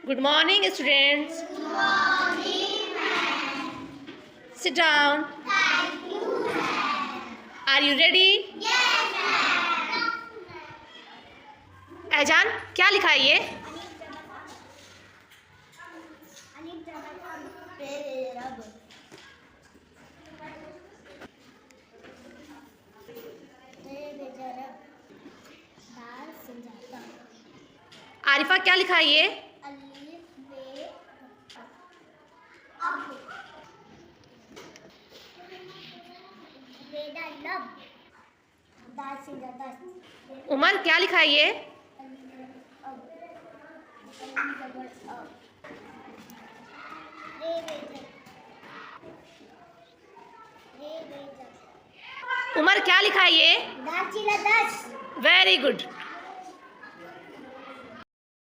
Good morning, students. Good morning, ma'am. Sit down. Thank you, ma'am. Are you ready? Yes, ma'am. ऐजान, क्या लिखा है ये? आरिफा, क्या लिखा है ये? उमर, क्या लिखा है ये? उमर, क्या लिखा है ये? Very good.